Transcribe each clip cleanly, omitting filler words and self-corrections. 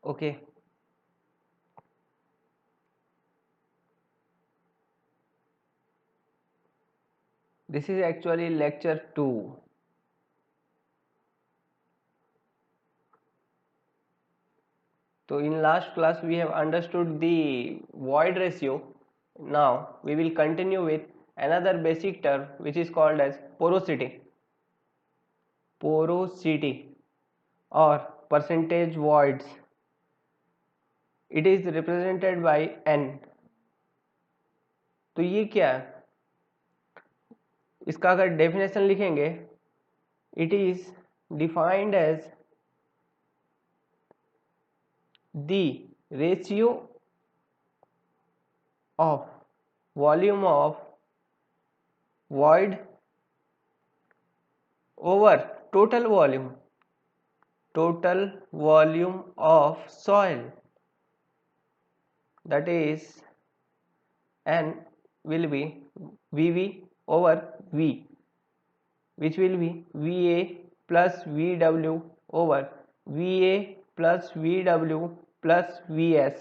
Okay. This is actually lecture 2. So in last class we have understood the void ratio. Now we will continue with another basic term which is called as porosity. Porosity or percentage voids. It is represented by N. तो ये क्या है? इसका अगर definition लिखेंगे, it is defined as the ratio of volume of void over total volume of soil, that is N will be VV over V, which will be VA plus VW over VA plus VW plus VS.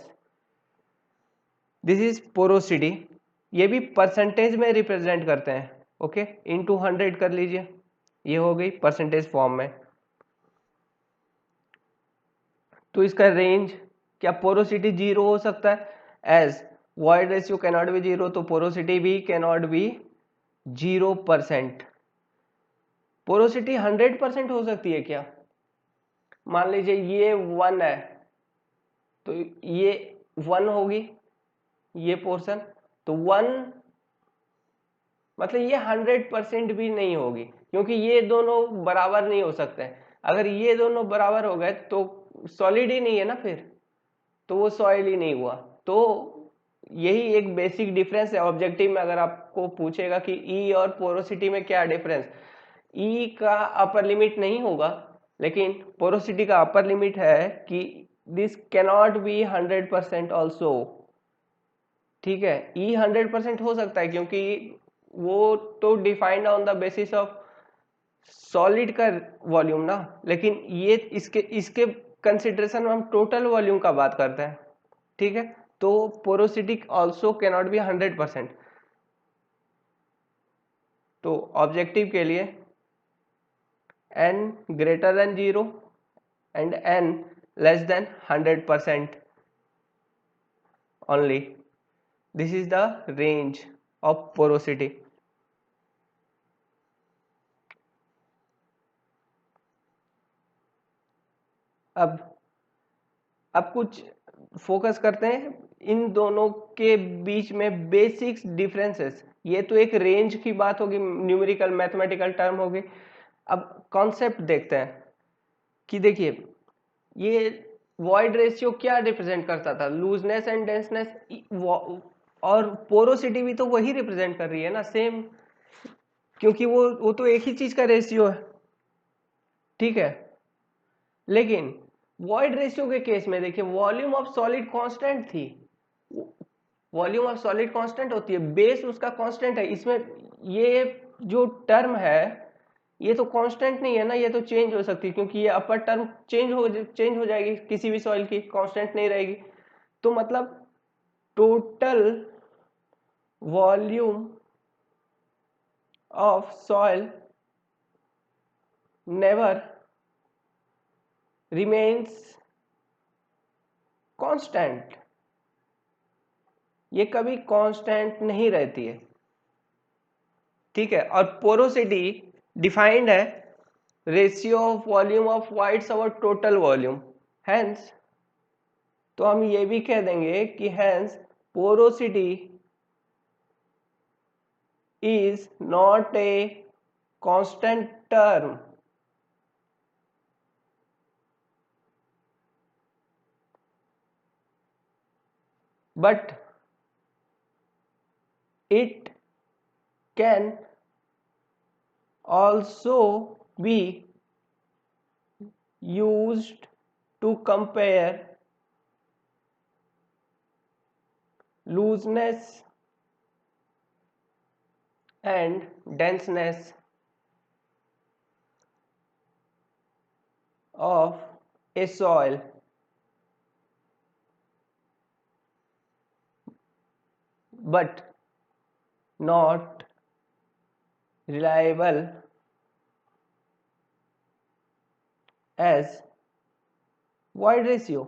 This is porosity. ये भी percentage में represent करते हैं. Okay, into 100 कर लीजिए, ये हो गई परसेंटेज फॉर्म में. तो इसका रेंज क्या पोरोसिटी जीरो हो सकता है? As void ratio cannot be zero, तो पोरोसिटी भी कैनॉट बी 0%. पोरोसिटी 100% हो सकती है क्या? मान लीजिए ये 1 है, तो ये 1 होगी ये पोर्शन, तो 1 मतलब ये 100% भी नहीं होगी, क्योंकि ये दोनों बराबर नहीं हो सकते हैं. अगर ये दोनों बराबर हो गए तो सॉलिड ही नहीं है ना, फिर तो वो सॉइल ही नहीं हुआ. तो यही एक बेसिक डिफरेंस है. ऑब्जेक्टिव में अगर आपको पूछेगा कि ई और पोरोसिटी में क्या डिफरेंस, ई का अपर लिमिट नहीं होगा, लेकिन पोरोसिटी का अपर लिमिट है कि दिस कैनॉट बी 100% ऑल्सो. ठीक है, ई 100% हो सकता है क्योंकि वो तो defined on the basis of solid का वॉल्यूम ना, लेकिन ये इसके इसके कंसिडरेशन में हम टोटल वॉल्यूम का बात करते हैं. ठीक है, तो पोरोसिटी ऑल्सो कैनॉट बी 100%. तो ऑब्जेक्टिव के लिए n greater than 0 and n less than 100% only. This is the range of porosity. अब कुछ फोकस करते हैं इन दोनों के बीच में बेसिक्स डिफरेंसेस. ये तो एक रेंज की बात होगी, न्यूमेरिकल मैथमेटिकल टर्म होगी. अब कॉन्सेप्ट देखते हैं कि देखिए ये वॉइड रेशियो क्या रिप्रेजेंट करता था, लूजनेस एंड डेंसनेस, और पोरोसिटी भी तो वही रिप्रेजेंट कर रही है ना, सेम, क्योंकि वो तो एक ही चीज का रेशियो है. ठीक है, लेकिन वॉइड रेशियो के केस में देखिए वॉल्यूम ऑफ सॉलिड कांस्टेंट थी. वॉल्यूम ऑफ सॉलिड कांस्टेंट होती है, बेस उसका कांस्टेंट है. इसमें ये जो टर्म है ये तो कांस्टेंट नहीं है ना, ये तो चेंज हो सकती है, क्योंकि ये अपर टर्म चेंज हो जाएगी, किसी भी सॉइल की कांस्टेंट नहीं रहेगी. तो मतलब total volume of soil never remains constant. ये कभी कांस्टेंट नहीं रहती है. ठीक है, और पोरोसिटी डिफाइंड है ratio of volume of wides over total volume. Hence तो हम ये भी कह देंगे कि hence porosity is not a constant term. But it can also be used to compare looseness and denseness of a soil. but not reliable as void ratio।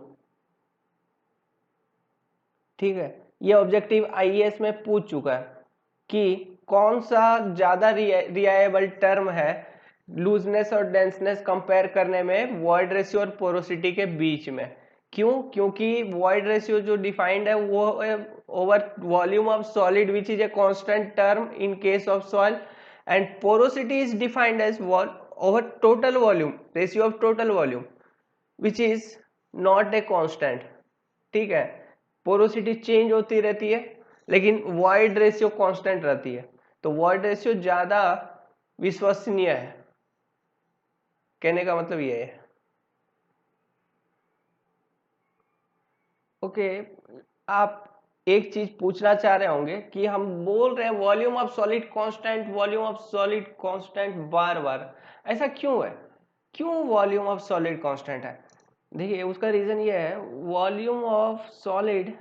ठीक है, ये ऑब्जेक्टिव आईएएस में पूछ चुका है कि कौन सा ज्यादा रिलायबल टर्म है लूजनेस और डेंसनेस कंपेयर करने में वॉइड रेशियो और पोरोसिटी के बीच में। क्यों? क्योंकि वॉइड रेशियो जो डिफाइंड है वो over volume of solid which is a constant term in case of soil, and porosity is defined as over total volume, ratio of total volume which is not a constant. ठीक है, porosity change होती रहती है लेकिन void ratio constant रहती है, तो void ratio ज्यादा विश्वसनीय है। कहने का मतलब ये है। ओके, आप एक चीज पूछना चाह रहे होंगे कि हम बोल रहे हैं volume of solid constant, volume of solid constant बार बार, ऐसा क्यों है? क्यों वॉल्यूम ऑफ सॉलिड कांस्टेंट है? देखिए उसका रीजन ये है, volume of solid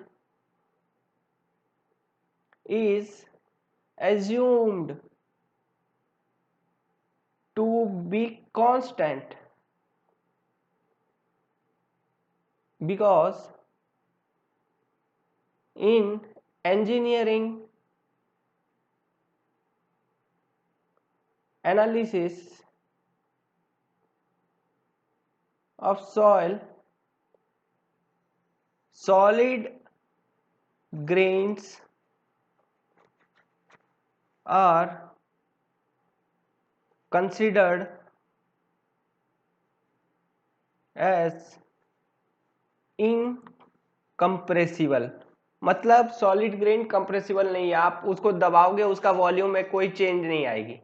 is assumed to be constant because in engineering analysis of soil, solid grains are considered as incompressible. मतलब सॉलिड ग्रेन कंप्रेसिबल नहीं है, आप उसको दबाओगे उसका वॉल्यूम में कोई चेंज नहीं आएगी।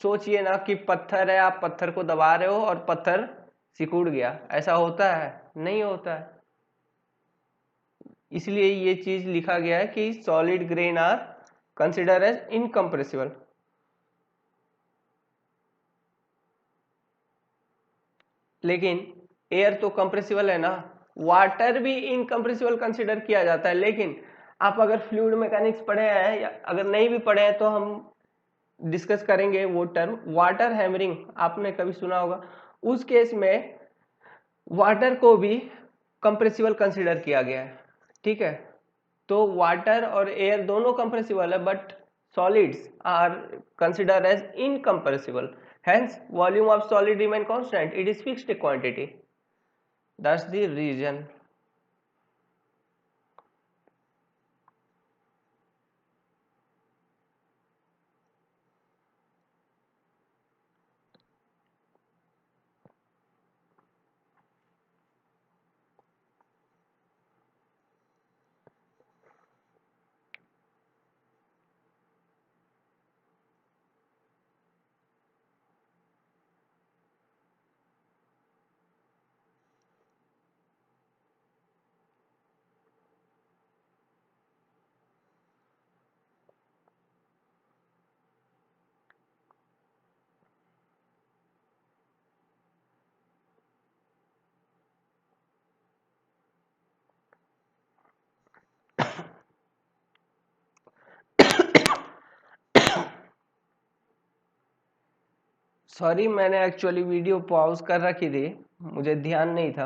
सोचिए ना कि पत्थर है, आप पत्थर को दबा रहे हो और पत्थर सिकुड़ गया, ऐसा होता है? नहीं होता है। इसलिए ये चीज लिखा गया है कि solid grain are consider as incompressible. लेकिन एयर तो कंप्रेसिबल है ना, वाटर भी इनकम्प्रेसिबल कंसिडर किया जाता है। लेकिन आप अगर फ्लूइड मैकेनिक्स पढ़े हैं या अगर नहीं भी पढ़े हैं तो हम डिस्कस करेंगे वो टर्म, वाटर हैमरिंग आपने कभी सुना होगा। उस केस में वाटर को भी कंप्रेसिबल कंसिडर किया गया है। ठीक है, तो वाटर और एयर दोनों कंप्रेसिबल है but solids are considered as incompressible, hence volume of solid remain constant, it is fixed quantity, that's the reason। Sorry, मैंने एक्चुअली वीडियो पॉज कर रखी थी, मुझे ध्यान नहीं था।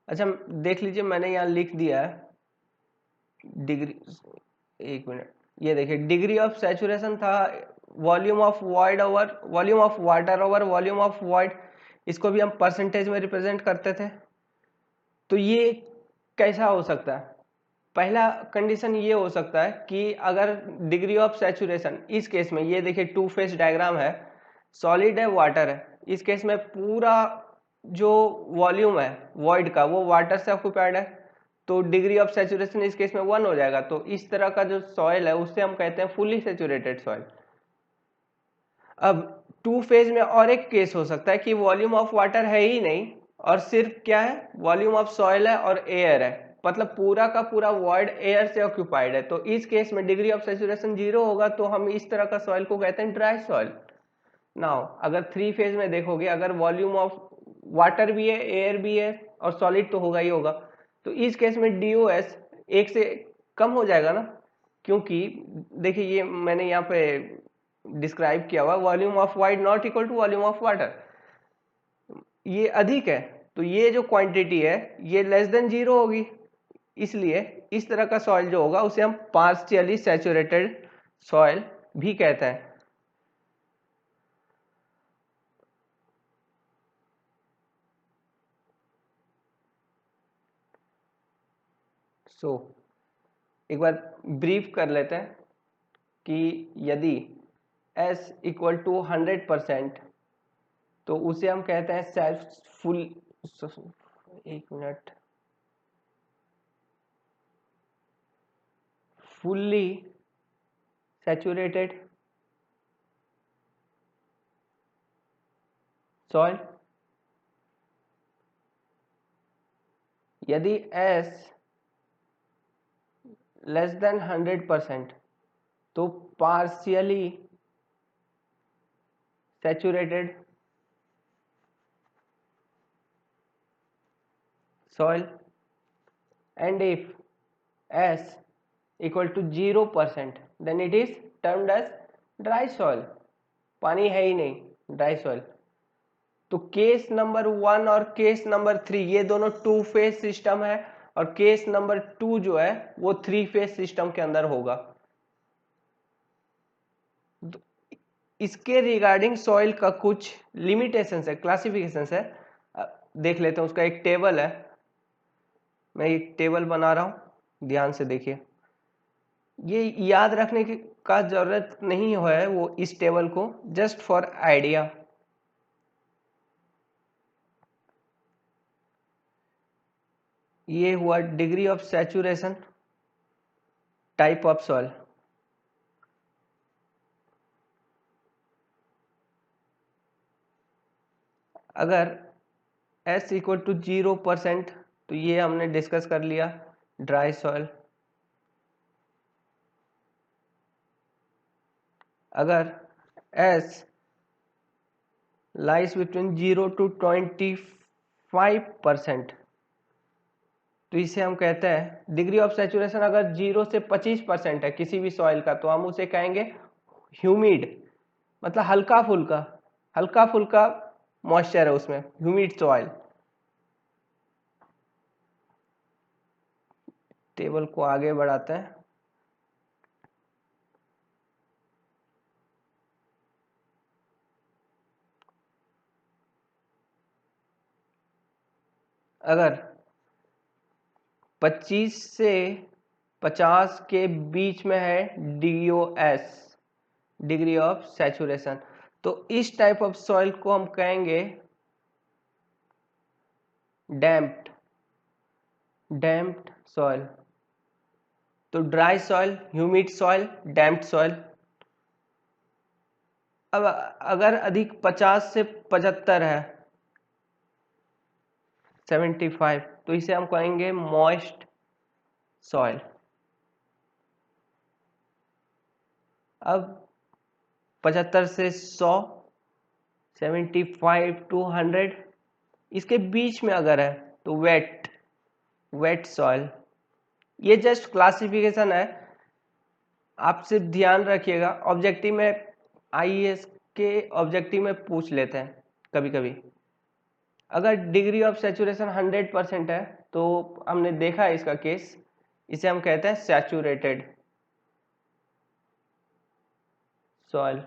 अच्छा देख लीजिए, मैंने यहाँ लिख दिया है डिग्री, एक मिनट, ये देखिए डिग्री ऑफ सैचुरेशन था volume of void over volume of water over volume of void, इसको भी हम परसेंटेज में रिप्रेजेंट करते थे। तो ये कैसा हो सकता है? पहला कंडीशन ये हो सकता है कि अगर डिग्री ऑफ सैचुरेशन, इस केस में ये देखिए टू फेज डायग्राम है, सॉलिड है वाटर है, इस केस में पूरा जो वॉल्यूम है वॉइड का वो वाटर से ऑक्यूपाइड है, तो डिग्री ऑफ सैचुरेशन इस केस में 1 हो जाएगा। तो इस तरह का जो सॉइल है उससे हम कहते हैं फुली सैचुरेटेड सॉइल। अब टू फेज में और एक केस हो सकता है कि वॉल्यूम ऑफ वाटर है ही नहीं और सिर्फ क्या है, वॉल्यूम ऑफ सॉइल है और एयर है, मतलब पूरा का पूरा वॉइड एयर से ऑक्यूपाइड है। तो इस केस में डिग्री ऑफ सैचुरेशन 0 होगा, तो हम इस तरह का सॉइल को कहते हैं ड्राई सॉइल। नाउ अगर थ्री फेज में देखोगे, अगर वॉल्यूम ऑफ वाटर भी है, एयर भी है और सॉलिड तो होगा ही होगा, तो इस केस में DOS एक से कम हो जाएगा ना, क्योंकि देखिए ये मैंने यहाँ पे डिस्क्राइब किया हुआ, volume of wide not equal to volume of water, ये अधिक है तो ये जो क्वांटिटी है ये लेस देन जीरो होगी, इसलिए इस तरह का सॉइल जो होगा उसे हम पार्शियली सैचुरेटेड सॉइल भी कहते हैं। एक बार ब्रीफ कर लेते हैं कि यदि S इक्वल टू 100% तो उसे हम कहते हैं सेल्फ फुल, एक मिनट, फुल्ली सैचुरेटेड सॉइल। यदि S लेस देन 100% तो partially saturated soil, and if S equal to 0% then it is termed as dry soil, पानी है ही नहीं, ड्राई सॉइल। तो केस नंबर 1 और केस नंबर 3 ये दोनों 2 फेज सिस्टम है, और केस नंबर 2 जो है वो 3 फेज सिस्टम के अंदर होगा। तो इसके रिगार्डिंग सॉइल का कुछ लिमिटेशंस है, क्लासिफिकेशंस है, देख लेते हैं। उसका एक टेबल है, मैं एक टेबल बना रहा हूं, ध्यान से देखिए। ये याद रखने की का जरूरत नहीं है वो इस टेबल को, जस्ट फॉर आइडिया। ये हुआ degree of saturation, type of soil. अगर S इक्वल टू 0% तो ये हमने डिस्कस कर लिया, ड्राई सॉइल। अगर S लाइज बिटवीन 0 to 25% तो इसे हम कहते हैं डिग्री ऑफ सैचुरेशन। अगर 0 से 25% है किसी भी सॉइल का तो हम उसे कहेंगे ह्यूमिड, मतलब हल्का फुल्का मॉइस्चर है उसमें, ह्यूमिड सॉइल। टेबल को आगे बढ़ाते हैं। अगर 25 से 50 के बीच में है DOS, डिग्री ऑफ सैचुरेशन, तो इस टाइप ऑफ सॉइल को हम कहेंगे डैम्प्ड सॉइल। तो dry soil, humid soil, damped soil. अब अगर अधिक 50 से 75 है, 75, तो इसे हम कहेंगे मॉइस्ट सॉइल। अब 75 से 100, 75 to 100, इसके बीच में अगर है तो वेट सॉइल। ये जस्ट क्लासिफिकेशन है, आप सिर्फ ध्यान रखिएगा। ऑब्जेक्टिव में, IAS के ऑब्जेक्टिव में पूछ लेते हैं कभी कभी। अगर डिग्री ऑफ सैचुरेशन 100% है तो हमने देखा है इसका केस, इसे हम कहते हैं सैचुरेटेड सॉइल।